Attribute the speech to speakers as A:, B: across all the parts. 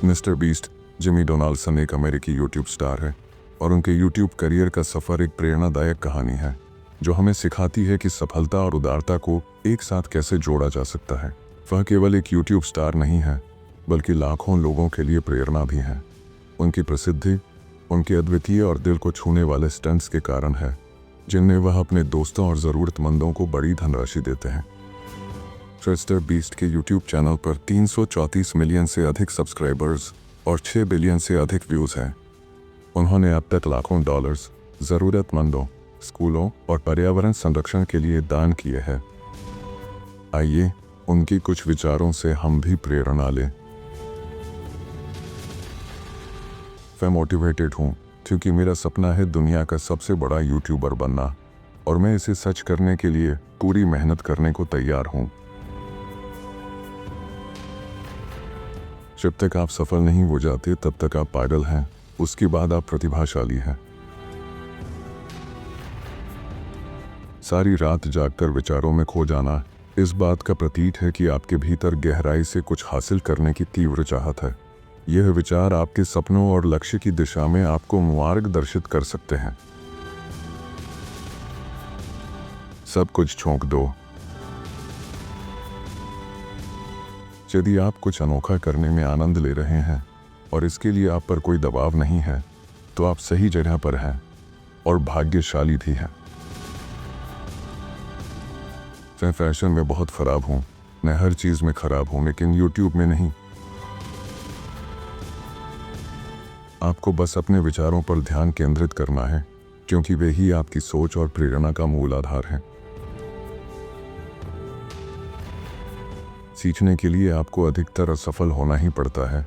A: Mister beast Jimmy Donaldson एक अमेरिकी YouTube star है और उनके यूट्यूब करियर का सफ़र एक प्रेरणादायक कहानी है जो हमें सिखाती है कि सफलता और उदारता को एक साथ कैसे जोड़ा जा सकता है। वह केवल एक यूट्यूब स्टार नहीं है बल्कि लाखों लोगों के लिए प्रेरणा भी है। उनकी प्रसिद्धि उनके अद्वितीय और दिल को छूने वाले स्टंट्स के कारण है जिनमें वह अपने दोस्तों और ज़रूरतमंदों को बड़ी धनराशि देते हैं। मिस्टर बीस्ट के यूट्यूब चैनल पर 334 मिलियन से अधिक सब्सक्राइबर्स और 6 बिलियन से अधिक व्यूज़ हैं। उन्होंने अब तक लाखों डॉलर्स ज़रूरतमंदों, स्कूलों और पर्यावरण संरक्षण के लिए दान किए हैं। आइए उनकी कुछ विचारों से हम भी प्रेरणा लें। मैं मोटिवेटेड हूँ क्योंकि मेरा सपना है दुनिया का सबसे बड़ा यूट्यूबर बनना और मैं इसे सच करने के लिए पूरी मेहनत करने को तैयार हूँ। जब तक आप सफल नहीं हो जाते तब तक आप पागल हैं, उसके बाद आप प्रतिभाशाली हैं। सारी रात जागकर विचारों में खो जाना इस बात का प्रतीक है कि आपके भीतर गहराई से कुछ हासिल करने की तीव्र चाहत है। यह विचार आपके सपनों और लक्ष्य की दिशा में आपको मार्गदर्शित कर सकते हैं। सब कुछ छोंक दो। यदि आप कुछ अनोखा करने में आनंद ले रहे हैं और इसके लिए आप पर कोई दबाव नहीं है तो आप सही जगह पर हैं और भाग्यशाली भी हैं। मैं फैशन में बहुत ख़राब हूँ, मैं हर चीज़ में ख़राब हूँ लेकिन यूट्यूब में नहीं। आपको बस अपने विचारों पर ध्यान केंद्रित करना है क्योंकि वे ही आपकी सोच और प्रेरणा का मूल आधार है। सीखने के लिए आपको अधिकतर असफल होना ही पड़ता है।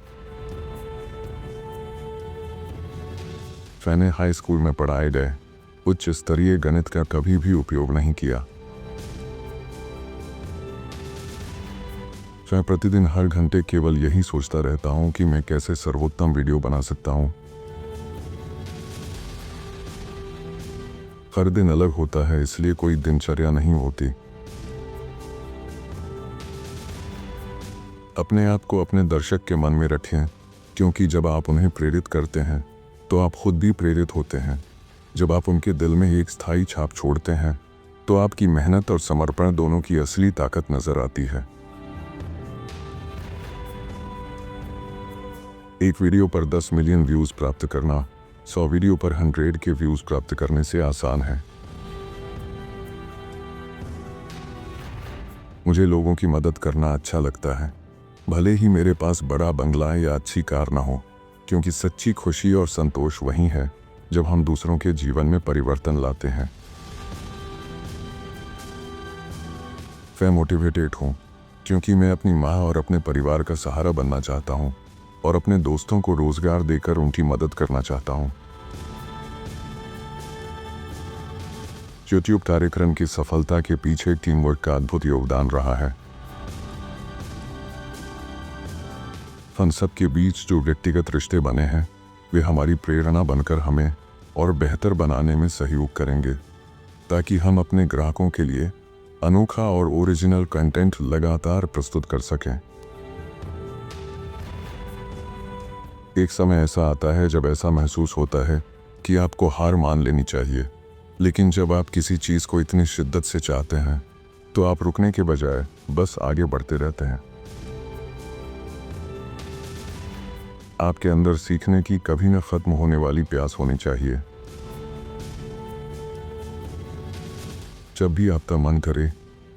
A: मैंने हाई स्कूल में पढ़ाए गए उच्च स्तरीय गणित का कभी भी उपयोग नहीं किया। मैं प्रतिदिन हर घंटे केवल यही सोचता रहता हूँ कि मैं कैसे सर्वोत्तम वीडियो बना सकता हूँ। हर दिन अलग होता है इसलिए कोई दिनचर्या नहीं होती। अपने आप को अपने दर्शक के मन में रखें क्योंकि जब आप उन्हें प्रेरित करते हैं तो आप खुद भी प्रेरित होते हैं। जब आप उनके दिल में एक स्थायी छाप छोड़ते हैं तो आपकी मेहनत और समर्पण दोनों की असली ताकत नजर आती है। एक वीडियो पर 10 मिलियन व्यूज़ प्राप्त करना 100 वीडियो पर 100 के व्यूज़ प्राप्त करने से आसान है। मुझे लोगों की मदद करना अच्छा लगता है, भले ही मेरे पास बड़ा बंगला या अच्छी कार ना हो, क्योंकि सच्ची खुशी और संतोष वही है जब हम दूसरों के जीवन में परिवर्तन लाते हैं। मैं मोटिवेटेड हूँ क्योंकि मैं अपनी माँ और अपने परिवार का सहारा बनना चाहता हूँ और अपने दोस्तों को रोजगार देकर उनकी मदद करना चाहता हूँ। यूट्यूब कार्यक्रम की सफलता के पीछे टीम वर्क का अद्भुत योगदान रहा है। हम सब के बीच जो व्यक्तिगत रिश्ते बने हैं वे हमारी प्रेरणा बनकर हमें और बेहतर बनाने में सहयोग करेंगे ताकि हम अपने ग्राहकों के लिए अनोखा और ओरिजिनल कंटेंट लगातार प्रस्तुत कर सकें। एक समय ऐसा आता है जब ऐसा महसूस होता है कि आपको हार मान लेनी चाहिए, लेकिन जब आप किसी चीज़ को इतनी शिद्दत से चाहते हैं तो आप रुकने के बजाय बस आगे बढ़ते रहते हैं। आपके अंदर सीखने की कभी न खत्म होने वाली प्यास होनी चाहिए। जब भी आपका मन करे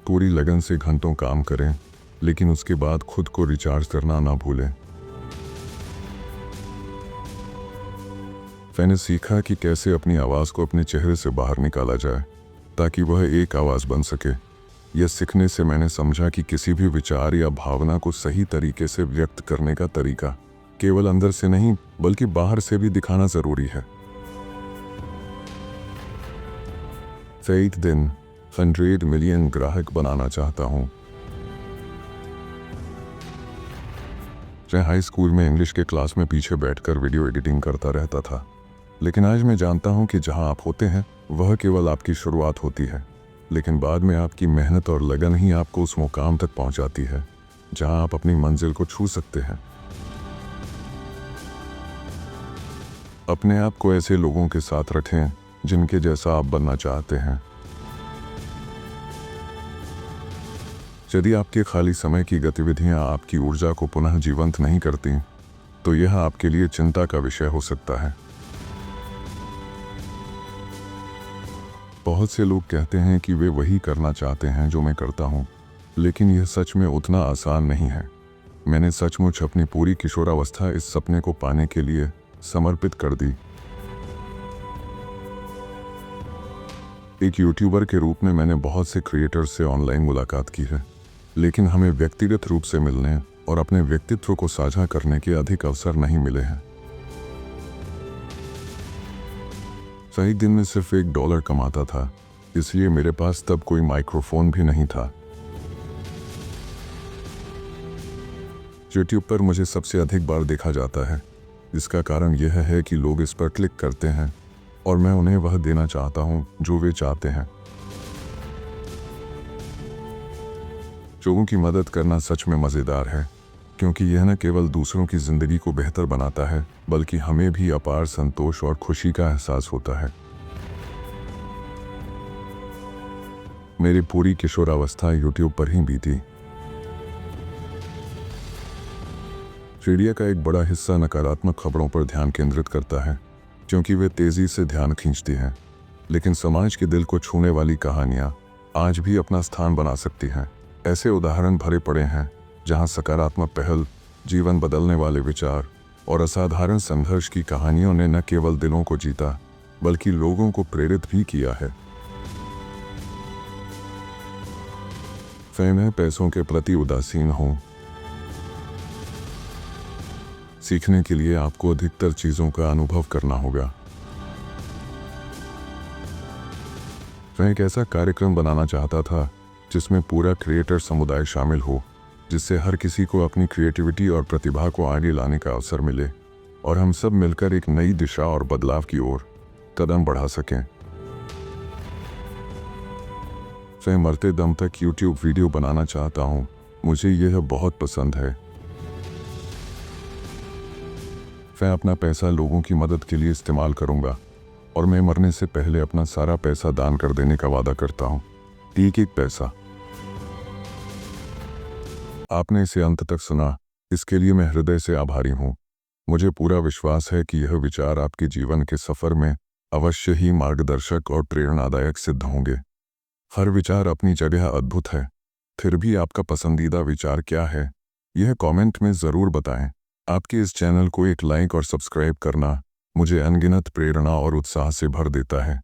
A: पूरी लगन से घंटों काम करें, लेकिन उसके बाद खुद को रिचार्ज करना ना भूलें। मैंने सीखा कि कैसे अपनी आवाज़ को अपने चेहरे से बाहर निकाला जाए ताकि वह एक आवाज़ बन सके। यह सीखने से मैंने समझा कि किसी भी विचार या भावना को सही तरीके से व्यक्त करने का तरीका केवल अंदर से नहीं बल्कि बाहर से भी दिखाना ज़रूरी है। एक दिन 100 मिलियन ग्राहक बनाना चाहता हूँ। मैं हाई स्कूल में इंग्लिश के क्लास में पीछे बैठकर वीडियो एडिटिंग करता रहता था, लेकिन आज मैं जानता हूँ कि जहाँ आप होते हैं वह केवल आपकी शुरुआत होती है, लेकिन बाद में आपकी मेहनत और लगन ही आपको उस मुकाम तक पहुँचाती है जहाँ आप अपनी मंजिल को छू सकते हैं। अपने आप को ऐसे लोगों के साथ रखें जिनके जैसा आप बनना चाहते हैं। यदि आपके खाली समय की गतिविधियां आपकी ऊर्जा को पुनः जीवंत नहीं करती, तो यह आपके लिए चिंता का विषय हो सकता है। बहुत से लोग कहते हैं कि वे वही करना चाहते हैं जो मैं करता हूँ, लेकिन यह सच में उतना आसान नहीं है। मैंने सचमुच अपनी पूरी किशोरावस्था इस सपने को पाने के लिए समर्पित कर दी। एक यूट्यूबर के रूप में मैंने बहुत से क्रिएटर्स से ऑनलाइन मुलाकात की है, लेकिन हमें व्यक्तिगत रूप से मिलने और अपने व्यक्तित्व को साझा करने के अधिक अवसर नहीं मिले हैं। सही दिन में सिर्फ $1 कमाता था, इसलिए मेरे पास तब कोई माइक्रोफोन भी नहीं था। यूट्यूब पर मुझे सबसे अधिक बार देखा जाता है। इसका कारण यह है कि लोग इस पर क्लिक करते हैं और मैं उन्हें वह देना चाहता हूं जो वे चाहते हैं। लोगों की मदद करना सच में मज़ेदार है, क्योंकि यह न केवल दूसरों की ज़िंदगी को बेहतर बनाता है, बल्कि हमें भी अपार संतोष और खुशी का एहसास होता है। मेरी पूरी किशोरावस्था यूट्यूब पर ही बीती। मीडिया का एक बड़ा हिस्सा नकारात्मक खबरों पर ध्यान केंद्रित करता है, क्योंकि वे तेज़ी से ध्यान खींचती हैं। लेकिन समाज के दिल को छूने वाली कहानियाँ आज भी अपना स्थान बना सकती हैं। ऐसे उदाहरण भरे पड़े हैं जहां सकारात्मक पहल, जीवन बदलने वाले विचार और असाधारण संघर्ष की कहानियों ने न केवल दिलों को जीता, बल्कि लोगों को प्रेरित भी किया है। मैं पैसों के प्रति उदासीन हूँ। सीखने के लिए आपको अधिकतर चीज़ों का अनुभव करना होगा। मैं एक ऐसा कार्यक्रम बनाना चाहता था जिसमें पूरा क्रिएटर समुदाय शामिल हो, जिससे हर किसी को अपनी क्रिएटिविटी और प्रतिभा को आगे लाने का अवसर मिले और हम सब मिलकर एक नई दिशा और बदलाव की ओर कदम बढ़ा सकें। मैं मरते दम तक यूट्यूब वीडियो बनाना चाहता हूँ। मुझे यह बहुत पसंद है। मैं अपना पैसा लोगों की मदद के लिए इस्तेमाल करूँगा और मैं मरने से पहले अपना सारा पैसा दान कर देने का वादा करता हूँ। एक पैसा। आपने इसे अंत तक सुना, इसके लिए मैं हृदय से आभारी हूँ। मुझे पूरा विश्वास है कि यह विचार आपके जीवन के सफ़र में अवश्य ही मार्गदर्शक और प्रेरणादायक सिद्ध होंगे। हर विचार अपनी जगह अद्भुत है। फिर भी आपका पसंदीदा विचार क्या है, यह कमेंट में ज़रूर बताएं। आपके इस चैनल को एक लाइक और सब्सक्राइब करना मुझे अनगिनत प्रेरणा और उत्साह से भर देता है।